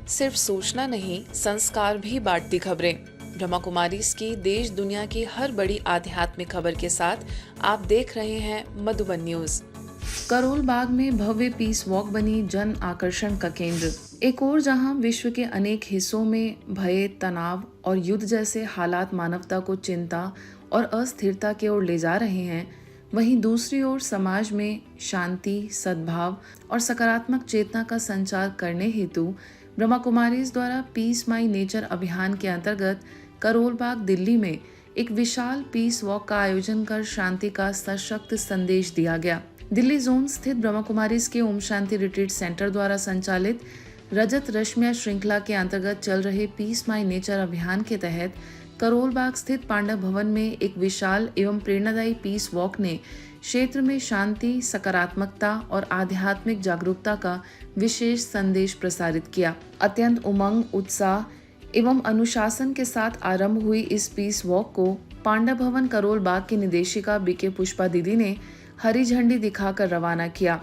सिर्फ सूचना नहीं, संस्कार भी बांटती खबरें। ब्रह्मा कुमारीज की देश दुनिया की हर बड़ी आध्यात्मिक खबर के साथ आप देख रहे हैं मधुबन न्यूज। करोल बाग में भव्य पीस वॉक बनी जन आकर्षण का केंद्र। एक और जहां विश्व के अनेक हिस्सों में भय, तनाव और युद्ध जैसे हालात मानवता को चिंता और अस्थिरता की ओर ले जा रहे हैं, वहीं दूसरी ओर समाज में शांति, सद्भाव और सकारात्मक चेतना का संचार करने हेतु ब्रह्मा कुमारीज द्वारा पीस माई नेचर अभियान के अंतर्गत करोल बाग दिल्ली में एक विशाल पीस वॉक का आयोजन कर शांति का सशक्त संदेश दिया गया। दिल्ली जोन स्थित ब्रह्मा कुमारीज के ओम शांति रिट्रीट सेंटर द्वारा संचालित रजत रश्मिया श्रृंखला के अंतर्गत चल रहे पीस माई नेचर अभियान के तहत करोल बाग स्थित पांडव भवन में एक विशाल एवं प्रेरणादायी पीस वॉक ने क्षेत्र में शांति, सकारात्मकता और आध्यात्मिक जागरूकता का विशेष संदेश प्रसारित किया। अत्यंत उमंग, उत्साह एवं अनुशासन के साथ आरंभ हुई इस पीस वॉक को पांडव भवन करोल बाग की निदेशिका बीके पुष्पा दीदी ने हरी झंडी दिखाकर रवाना किया।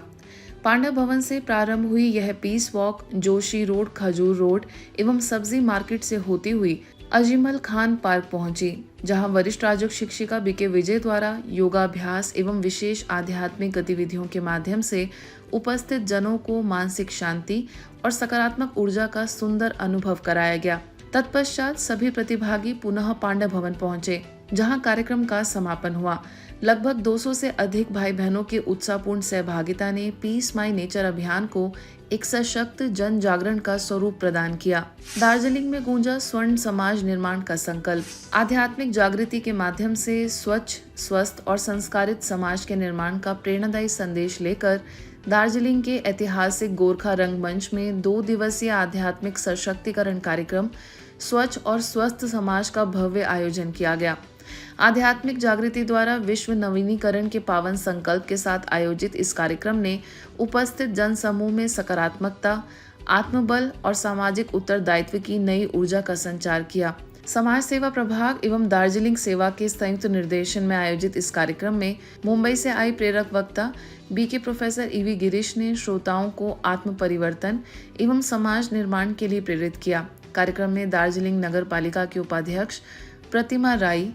पांडव भवन से प्रारंभ हुई यह पीस वॉक जोशी रोड, खजूर रोड एवं सब्जी मार्केट से होती हुई अजीमल खान पार्क पहुंची, जहां वरिष्ठ राजयोग शिक्षिका बीके विजय द्वारा योगाभ्यास एवं विशेष आध्यात्मिक गतिविधियों के माध्यम से उपस्थित जनों को मानसिक शांति और सकारात्मक ऊर्जा का सुंदर अनुभव कराया गया। तत्पश्चात सभी प्रतिभागी पुनः पांडव भवन पहुंचे, जहां कार्यक्रम का समापन हुआ। लगभग 200 से अधिक भाई बहनों की उत्साहपूर्ण सहभागिता ने पीस माई नेचर अभियान को एक सशक्त जन जागरण का स्वरूप प्रदान किया। दार्जिलिंग में गूंजा स्वर्ण समाज निर्माण का संकल्प। आध्यात्मिक जागृति के माध्यम से स्वच्छ, स्वस्थ और संस्कारित समाज के निर्माण का प्रेरणादायी संदेश लेकर दार्जिलिंग के ऐतिहासिक गोरखा रंगमंच में 2 दिवसीय आध्यात्मिक सशक्तिकरण कार्यक्रम स्वच्छ और स्वस्थ समाज का भव्य आयोजन किया गया। आध्यात्मिक जागृति द्वारा विश्व नवीनीकरण के पावन संकल्प के साथ आयोजित इस कार्यक्रम ने उपस्थित जन समूह में सकारात्मकता, आत्मबल और सामाजिक उत्तरदायित्व की नई ऊर्जा का संचार किया। समाज सेवा प्रभाग एवं दार्जिलिंग सेवा के संयुक्त निर्देशन में आयोजित इस कार्यक्रम में मुंबई से आई प्रेरक वक्ता बीके प्रोफेसर ईवी गिरीश ने श्रोताओं को आत्म परिवर्तन एवं समाज निर्माण के लिए प्रेरित किया। कार्यक्रम में दार्जिलिंग नगर पालिका के उपाध्यक्ष प्रतिमा राई,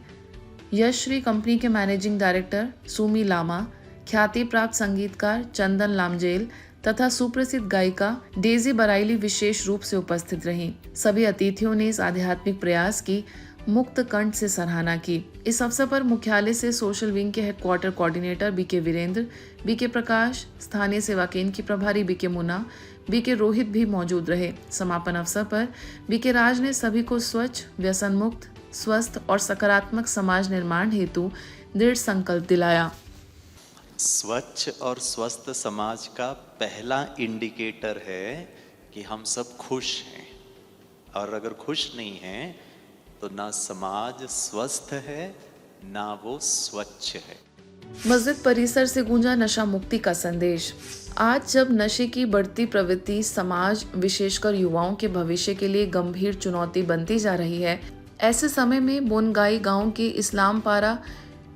यशश्री कंपनी के मैनेजिंग डायरेक्टर सुमी लामा, ख्याति प्राप्त संगीतकार चंदन लामजेल तथा सुप्रसिद्ध गायिका डेजी बराइली विशेष रूप से उपस्थित रहीं। सभी अतिथियों ने इस आध्यात्मिक प्रयास की मुक्त कंठ से सराहना की। इस अवसर पर मुख्यालय से सोशल विंग के headquarter coordinator BK Virendra, BK Prakash, स्थानीय सेवा केंद्र की प्रभारी बीके मुन्ना, बीके रोहित भी मौजूद रहे। समापन अवसर पर बीके राज ने सभी को स्वच्छ, व्यसन मुक्त, स्वस्थ और सकारात्मक समाज निर्माण हेतु दृढ़ संकल्प दिलाया। स्वच्छ और स्वस्थ समाज का पहला इंडिकेटर है कि हम सब खुश हैं, और अगर खुश नहीं हैं तो ना समाज स्वस्थ है ना वो स्वच्छ है। मस्जिद परिसर से गूंजा नशा मुक्ति का संदेश। आज जब नशे की बढ़ती प्रवृत्ति समाज, विशेषकर युवाओं के भविष्य के लिए गंभीर चुनौती बनती जा रही है, ऐसे समय में बोनगाई गांव के इस्लामपारा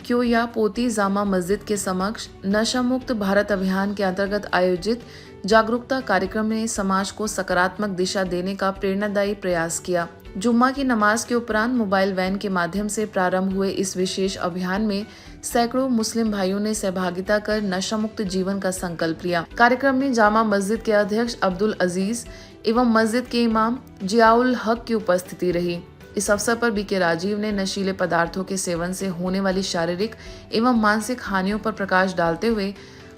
क्योया पोती जामा मस्जिद के समक्ष नशा मुक्त भारत अभियान के अंतर्गत आयोजित जागरूकता कार्यक्रम ने समाज को सकारात्मक दिशा देने का प्रेरणादायी प्रयास किया। जुम्मा की नमाज के उपरांत मोबाइल वैन के माध्यम से प्रारंभ हुए इस विशेष अभियान में सैकड़ों मुस्लिम भाइयों ने सहभागिता कर नशा मुक्त जीवन का संकल्प लिया। कार्यक्रम में जामा मस्जिद के अध्यक्ष अब्दुल अजीज एवं मस्जिद के इमाम जियाउल हक की उपस्थिति रही। इस अवसर पर बीके राजीव ने नशीले पदार्थों के सेवन से होने वाली शारीरिक एवं मानसिक हानियों पर प्रकाश डालते हुए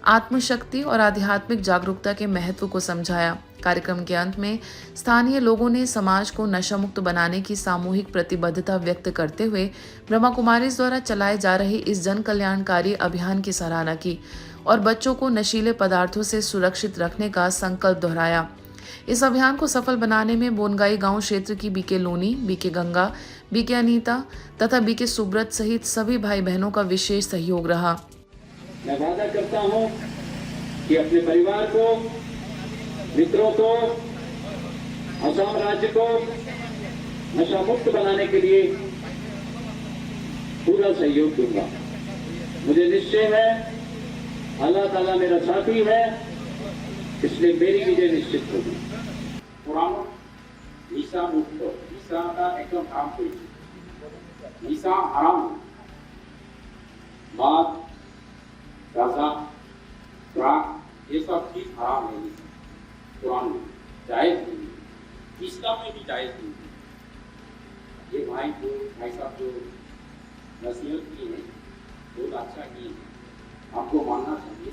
आत्मशक्ति और आध्यात्मिक जागरूकता के महत्व को समझाया। कार्यक्रम के अंत में स्थानीय लोगों ने समाज को नशा मुक्त बनाने की सामूहिक प्रतिबद्धता व्यक्त करते हुए ब्रह्मा कुमारीज द्वारा चलाए जा रहे इस जन कल्याणकारी अभियान की सराहना की और बच्चों को नशीले पदार्थों से सुरक्षित रखने का संकल्प दोहराया। इस अभियान को सफल बनाने में बोनगाई गांव क्षेत्र की BK Loni, BK Ganga, BK Anita तथा बीके सुब्रत सहित सभी भाई बहनों का विशेष सहयोग रहा। मैं वादा करता हूं कि अपने परिवार को, मित्रों को, असम राज्य को नशा मुक्त बनाने के लिए पूरा सहयोग दूंगा। मुझे निश्चय है अल्लाह ताला मेरा साथी है, इसलिए मेरी विजय निश्चित होगी। निशा मुक्त, निशा का एकदम हाराम कोई निशा हराम, मद, गांजा, ड्रग ये सब चीज हराम है कुरान में, जायज नहीं, इस्लाम में भी जायज नहीं। ये भाई साहब जो नसीहत की है बहुत अच्छा की है, आपको मानना चाहिए।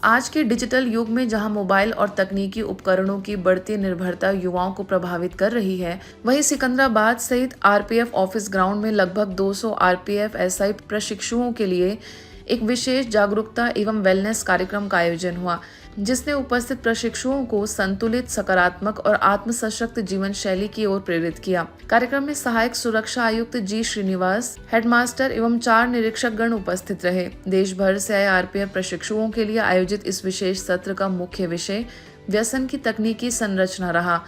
आज के डिजिटल युग में जहां मोबाइल और तकनीकी उपकरणों की बढ़ती निर्भरता युवाओं को प्रभावित कर रही है, वहीं सिकंदराबाद सहित आरपीएफ ऑफिस ग्राउंड में लगभग 200 आरपीएफ एसआई प्रशिक्षुओं के लिए एक विशेष जागरूकता एवं वेलनेस कार्यक्रम का आयोजन हुआ, जिसने उपस्थित प्रशिक्षुओं को संतुलित, सकारात्मक और आत्मसशक्त जीवन शैली की ओर प्रेरित किया। कार्यक्रम में सहायक सुरक्षा आयुक्त जी श्रीनिवास, हेडमास्टर एवं 4 निरीक्षक गण उपस्थित रहे। देश भर से आए आरपीएफ प्रशिक्षुओं के लिए आयोजित इस विशेष सत्र का मुख्य विषय व्यसन की तकनीकी संरचना रहा,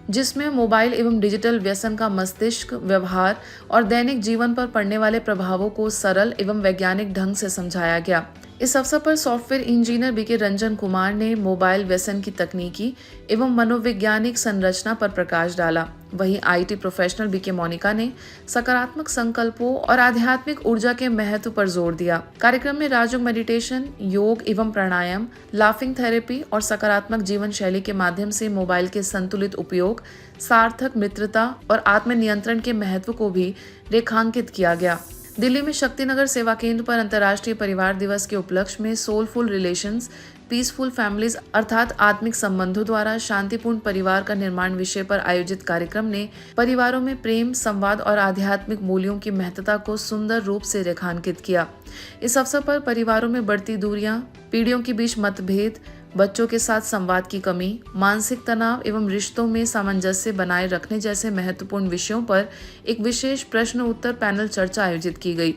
जिसमें मोबाइल एवं डिजिटल व्यसन का मस्तिष्क, व्यवहार और दैनिक जीवन पर पड़ने वाले प्रभावों को सरल एवं वैज्ञानिक ढंग से समझाया गया। इस अवसर पर software engineer BK Ranjan Kumar ने मोबाइल व्यसन की तकनीकी एवं मनोवैज्ञानिक संरचना पर प्रकाश डाला। वहीं आईटी प्रोफेशनल बीके मोनिका ने सकारात्मक संकल्पों और आध्यात्मिक ऊर्जा के महत्व पर जोर दिया। कार्यक्रम में राजयोग मेडिटेशन, योग एवं प्राणायाम, लाफिंग थेरेपी और सकारात्मक जीवन शैली के माध्यम से मोबाइल के संतुलित उपयोग, सार्थक मित्रता और आत्मनियंत्रण के महत्व को भी रेखांकित किया गया। दिल्ली में शक्तिनगर सेवा केंद्र पर अंतर्राष्ट्रीय परिवार दिवस के उपलक्ष्य में सोलफुल रिलेशंस, पीसफुल फैमिलीज अर्थात आत्मिक संबंधों द्वारा शांतिपूर्ण परिवार का निर्माण विषय पर आयोजित कार्यक्रम ने परिवारों में प्रेम, संवाद और आध्यात्मिक मूल्यों की महत्ता को सुंदर रूप से रेखांकित किया। इस अवसर पर परिवारों में बढ़ती दूरियां, पीढ़ियों के बीच मतभेद, बच्चों के साथ संवाद की कमी, मानसिक तनाव एवं रिश्तों में सामंजस्य बनाए रखने जैसे महत्वपूर्ण विषयों पर एक विशेष प्रश्न उत्तर पैनल चर्चा आयोजित की गई।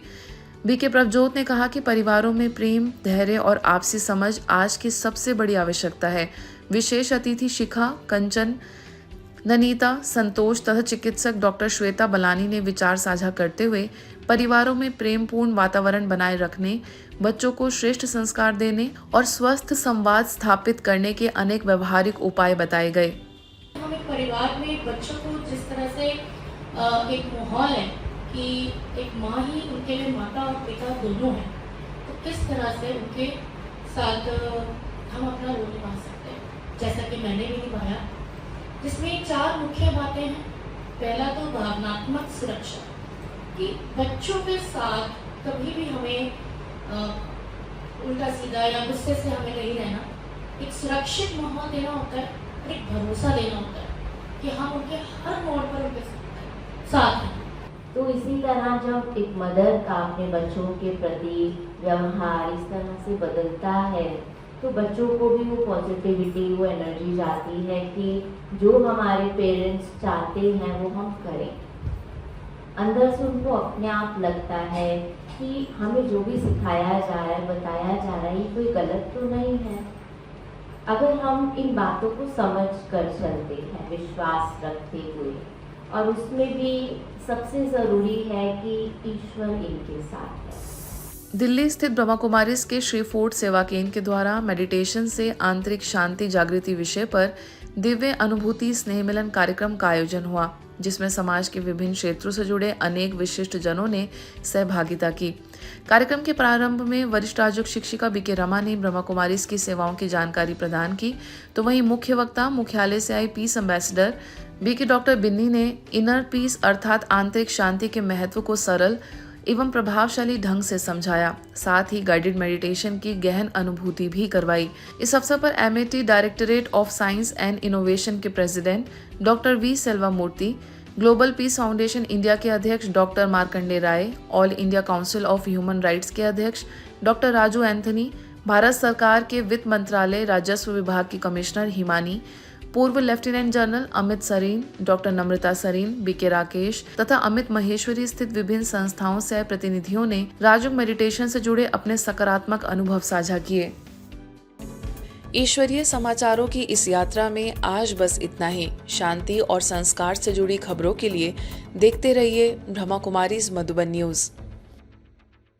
बीके प्रभजोत ने कहा कि परिवारों में प्रेम, धैर्य और आपसी समझ आज की सबसे बड़ी आवश्यकता है। विशेष अतिथि शिखा, कंचन, ननीता, संतोष तथा चिकित्सक डॉक्टर श्वेता बलानी ने विचार साझा करते हुए परिवारों में प्रेमपूर्ण वातावरण बनाए रखने, बच्चों को श्रेष्ठ संस्कार देने और स्वस्थ संवाद स्थापित करने के अनेक व्यवहारिक उपाय बताए गए। हम एक परिवार में बच्चों को जिस तरह से एक माहौल है कि एक माँ ही उनके लिए माता और पिता दोनों हैं, तो किस तरह से उनके साथ हम अपना रोल निभा सकते हैं, जैसा कि मैंने भी निभाया, जिसमें 4 मुख्य बातें हैं। पहला तो भावनात्मक सुरक्षा, कि बच्चों के साथ कभी भी हमें उल्टा सीधा या गुस्से से हमें नहीं रहना, एक सुरक्षित माहौल देना होता है, एक भरोसा देना होता है कि हम उनके हर मोड़ पर उनके साथ हैं। तो इसी तरह जब एक मदर का अपने बच्चों के प्रति व्यवहार इस तरह से बदलता है, तो बच्चों को भी वो पॉजिटिविटी, वो एनर्जी जाती है कि जो हमारे पेरेंट्स चाहते हैं वो हम करें। अंदर से उनको अपने आप लगता है कि हमें जो भी सिखाया जा रहा है, बताया जा रहा है, ये कोई गलत तो नहीं है। अगर हम इन बातों को समझ कर चलते हैं, विश्वास रखते हुए, और उसमें भी सबसे ज़रूरी है कि ईश्वर इनके साथ है। दिल्ली स्थित ब्रह्मा कुमारीज के श्री फोर्ट सेवा केंद्र के द्वारा मेडिटेशन से आंतरिक शांति जागृति विषय पर दिव्य अनुभूति स्नेह मिलन कार्यक्रम का आयोजन हुआ, जिसमें समाज के विभिन्न क्षेत्रों से जुड़े अनेक विशिष्ट जनों ने सहभागिता की। कार्यक्रम के प्रारंभ में वरिष्ठ राजयोग शिक्षिका बीके रमा ने ब्रह्मा कुमारीज की सेवाओं की जानकारी प्रदान की, तो वहीं मुख्य वक्ता मुख्यालय से I peace ambassador BK doctor Binni ने इनर पीस अर्थात आंतरिक शांति के महत्व को सरल एवं प्रभावशाली ढंग से समझाया। साथ ही गाइडेड मेडिटेशन की गहन अनुभूति भी करवाई। इस अवसर पर MAT directorate of science and innovation के president doctor V Selva Murthy, global peace foundation India के अध्यक्ष doctor Markande Rai, all India council of human rights के अध्यक्ष डॉक्टर राजू एंथनी, भारत सरकार के वित्त मंत्रालय राजस्व विभाग की कमिश्नर हिमानी, पूर्व lieutenant general Amit Sarin, doctor Namrata Sarin, BK Rakesh तथा अमित महेश्वरी स्थित विभिन्न संस्थाओं से प्रतिनिधियों ने राजयोग मेडिटेशन से जुड़े अपने सकारात्मक अनुभव साझा किए। ईश्वरीय समाचारों की इस यात्रा में आज बस इतना ही। शांति और संस्कार से जुड़ी खबरों के लिए देखते रहिए ब्रह्मा कुमारीज मधुबन न्यूज।